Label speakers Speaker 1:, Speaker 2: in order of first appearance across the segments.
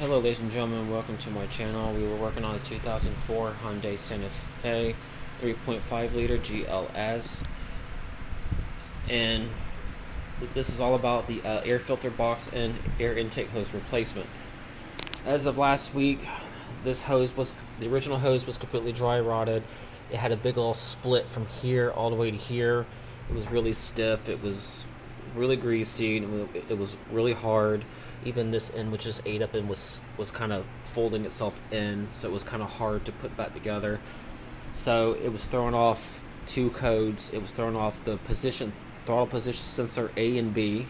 Speaker 1: Hello ladies and gentlemen, welcome to my channel. We were working on a 2004 Hyundai Santa Fe 3.5 liter GLS, and this is all about the air filter box and air intake hose replacement. As of last week, the original hose was completely dry rotted. It had a big old split from here all the way to here. It was really stiff, it was really greasy, it was really hard. Even this end, which is ate up and was kind of folding itself in, so it was kind of hard to put back together. So it was throwing off two codes. It was throwing off the throttle position sensor A and B.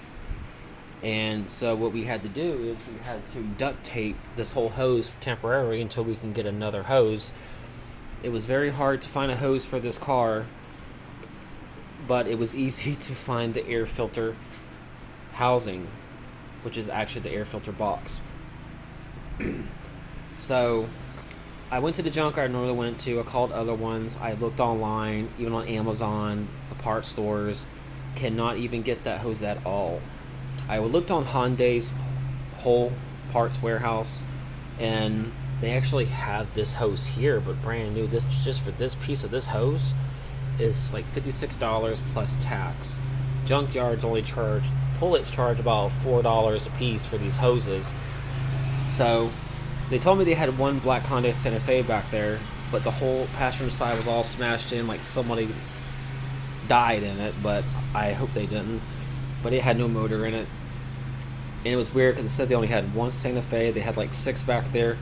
Speaker 1: And so what we had to do is we had to duct tape this whole hose temporarily until we can get another hose. It was very hard to find a hose for this car, but it was easy to find the air filter housing, which is actually the air filter box. So I went to the junkyard I normally went to. I called other ones. I looked online, even on Amazon, the parts stores. Cannot even get that hose at all. I looked on Hyundai's whole parts warehouse, and they actually have this hose here, but brand new. This just for this piece of this hose is like $56 plus tax. Junkyards only charge Pullets charge about $4 a piece for these hoses. So they told me they had one black Hyundai Santa Fe back there, but the whole passenger side was all smashed in, like somebody died in it, but I hope they didn't. But it had no motor in it. And it was weird because it said they only had one Santa Fe. They had like six back there.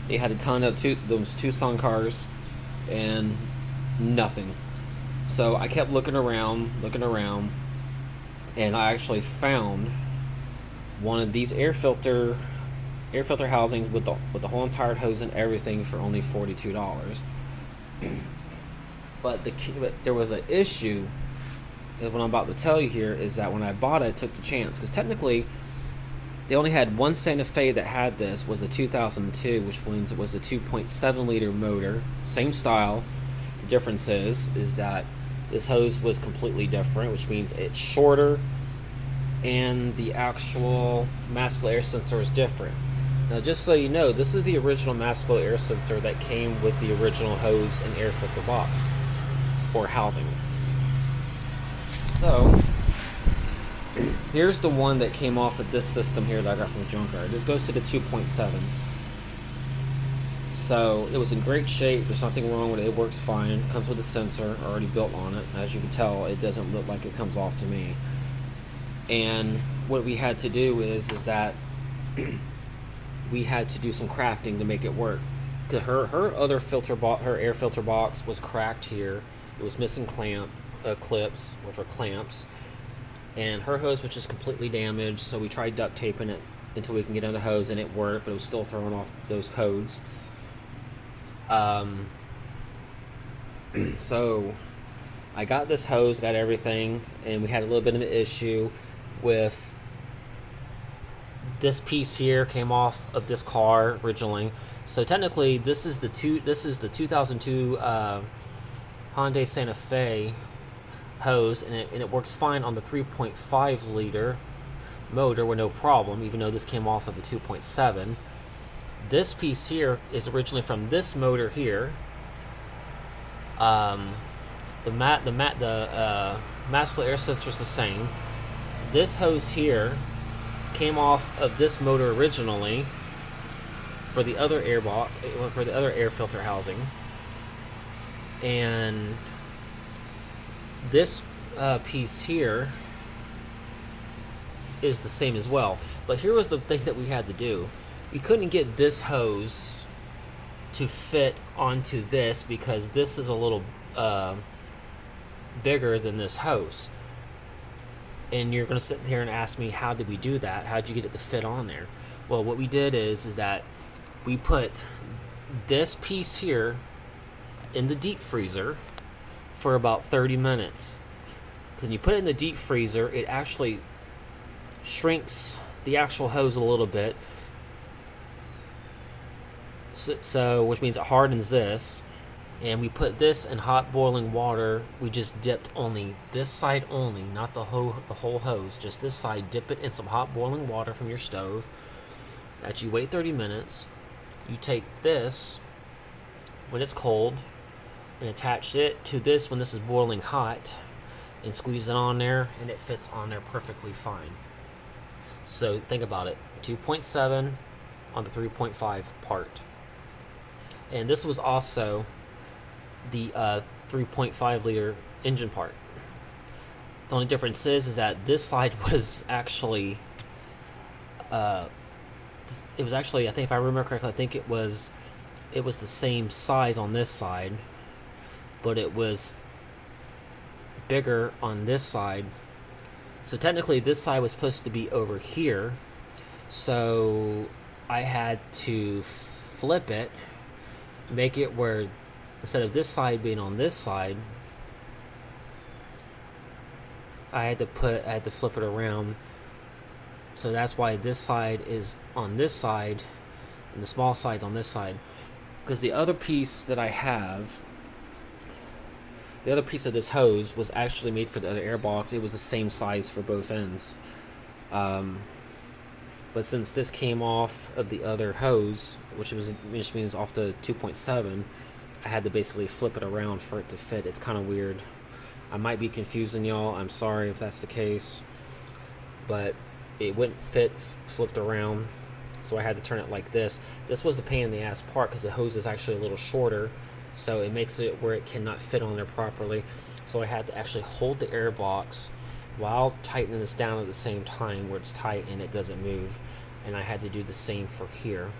Speaker 1: They had a ton of those Tucson cars and nothing. So I kept looking around, and I actually found one of these air filter housings with the whole entire hose and everything for only $42. But there was an issue. What I'm about to tell you here is that when I bought it, I took the chance, because technically they only had one Santa Fe that had this, was a 2002, which means it was a 2.7 liter motor, same style. The difference is that this hose was completely different, which means it's shorter, and the actual mass flow air sensor is different. Now, just so you know, this is the original mass flow air sensor that came with the original hose and air filter box or housing. So here's the one that came off of this system here that I got from the junkyard. This goes to the 2.7. So it was in great shape. There's nothing wrong with it. It works fine. It comes with a sensor already built on it. As you can tell, it doesn't look like it comes off to me. And what we had to do is that we had to do some crafting to make it work. Cause her air filter box was cracked here. It was missing clips, which are clamps, and her hose was just completely damaged. So we tried duct taping it until we can get on the hose, and it worked, but it was still throwing off those codes. So I got this hose, got everything, and we had a little bit of an issue with this piece here. Came off of this car originally. So technically this is the 2002 Hyundai Santa Fe hose, and it works fine on the 3.5 liter motor with no problem, even though this came off of a 2.7. This piece here is originally from this motor here. The mass flow air sensor is the same. This hose here came off of this motor originally for the other air filter housing, and this piece here is the same as well. But here was the thing that we had to do. We couldn't get this hose to fit onto this because this is a little bigger than this hose. And you're going to sit here and ask me, how did we do that? How did you get it to fit on there? Well, what we did is that we put this piece here in the deep freezer for about 30 minutes. When you put it in the deep freezer, it actually shrinks the actual hose a little bit. So which means it hardens this, and we put this in hot boiling water. We just dipped only this side only, not the whole hose, just this side. Dip it in some hot boiling water from your stove, that you wait 30 minutes, you take this when it's cold and attach it to this when this is boiling hot and squeeze it on there, and it fits on there perfectly fine. So think about it, 2.7 on the 3.5 part. And this was also the 3.5 liter engine part. The only difference is that this side was actually, I think if I remember correctly, I think it was the same size on this side, but it was bigger on this side. So technically this side was supposed to be over here, so I had to flip it, make it where instead of this side being on this side, I had to flip it around. So that's why this side is on this side and the small side's on this side. Because the other piece that I have, the other piece of this hose was actually made for the other airbox. It was the same size for both ends. But since this came off of the other hose, which means off the 2.7, I had to basically flip it around for it to fit. It's kind of weird. I might be confusing y'all. I'm sorry if that's the case. But it wouldn't fit flipped around, so I had to turn it like this. This was a pain in the ass part because the hose is actually a little shorter, so it makes it where it cannot fit on there properly. So I had to actually hold the air box while tightening this down at the same time where it's tight and it doesn't move. And I had to do the same for here.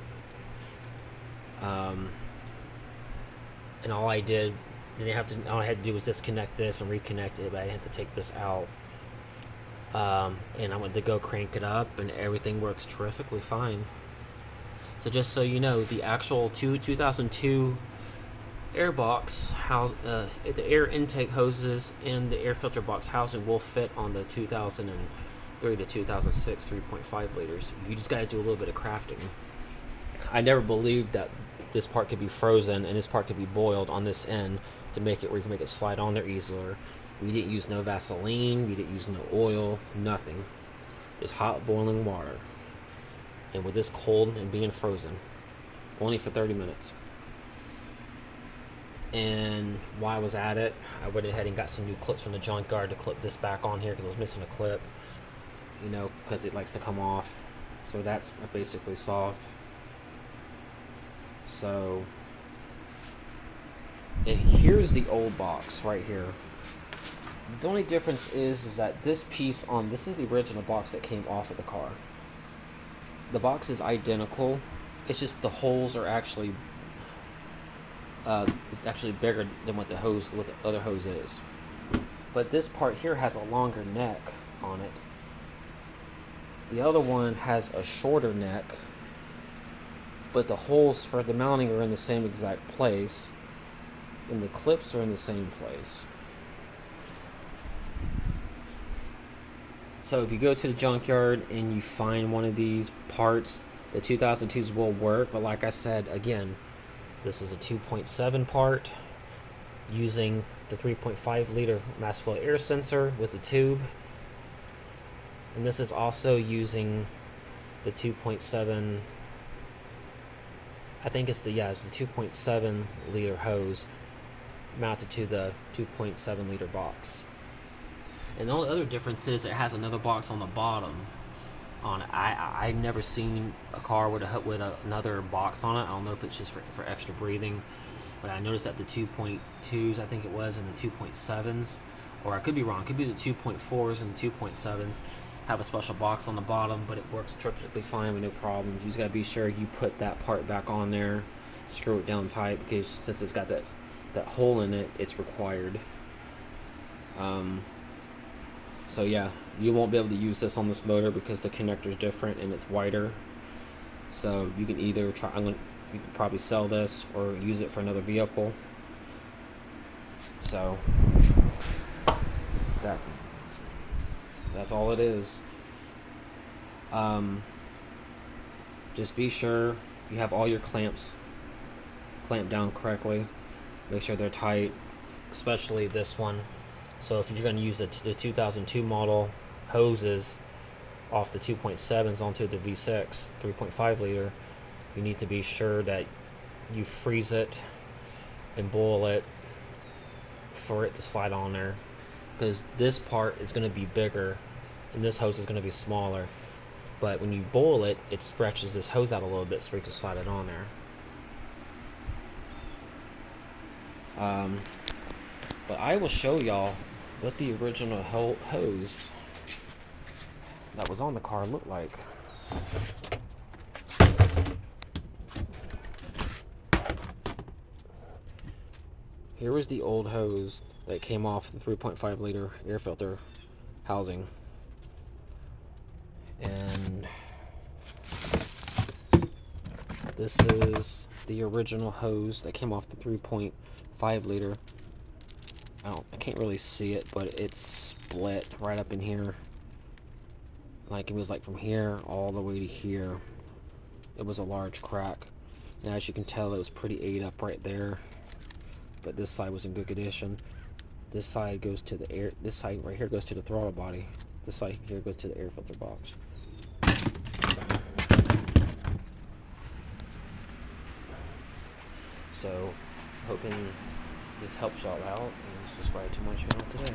Speaker 1: And all I had to do was disconnect this and reconnect it, but I had to take this out. And I went to go crank it up, and everything works terrifically fine. So just so you know, the actual 2002 airbox the air intake hoses and the air filter box housing will fit on the 2003 to 2006 3.5 liters. You just got to do a little bit of crafting. I never believed that this part could be frozen and this part could be boiled on this end to make it where you can make it slide on there easier. We didn't use no Vaseline, we didn't use no oil, nothing. Just hot boiling water. And with this cold and being frozen, only for 30 minutes. And while I was at it, I went ahead and got some new clips from the junkyard to clip this back on here because I was missing a clip, because it likes to come off. So that's basically solved. So, and here's the old box right here. The only difference is that this piece this is the original box that came off of the car. The box is identical. It's just the holes are actually it's actually bigger than what the other hose is. But this part here has a longer neck on it. The other one has a shorter neck, but the holes for the mounting are in the same exact place, and the clips are in the same place. So if you go to the junkyard and you find one of these parts, the 2002s will work, but like I said, again, this is a 2.7 part using the 3.5 liter mass flow air sensor with the tube. And this is also using the 2.7, I think it's the 2.7 liter hose mounted to the 2.7 liter box. And the only other difference is it has another box on the bottom on it. I've never seen a car with another box on it. I don't know if it's just for extra breathing, but I noticed that the 2.2s, I think it was, and the 2.7s, or I could be wrong, it could be the 2.4s and the 2.7s, have a special box on the bottom, but it works perfectly fine with no problems. You just gotta be sure you put that part back on there, screw it down tight, because since it's got that hole in it, it's required. So yeah, you won't be able to use this on this motor because the connector is different and it's wider. So you can either you can probably sell this or use it for another vehicle. So that's all it is. Just be sure you have all your clamps clamped down correctly. Make sure they're tight, especially this one. So if you're going to use the 2002 model hoses, off the 2.7s onto the V6 3.5 liter, you need to be sure that you freeze it and boil it for it to slide on there, because this part is going to be bigger and this hose is going to be smaller, but when you boil it, it stretches this hose out a little bit so you can slide it on there. But I will show y'all what the original hose that was on the car looked like. Here was the old hose that came off the 3.5 liter air filter housing. And this is the original hose that came off the 3.5 liter. I can't really see it, but it's split right up in here. Like, it was like from here all the way to here. It was a large crack. And as you can tell, it was pretty ate up right there. But this side was in good condition. This side goes to the air. This side right here goes to the throttle body. This side here goes to the air filter box. So, hoping this helps y'all out, and subscribe to my channel today.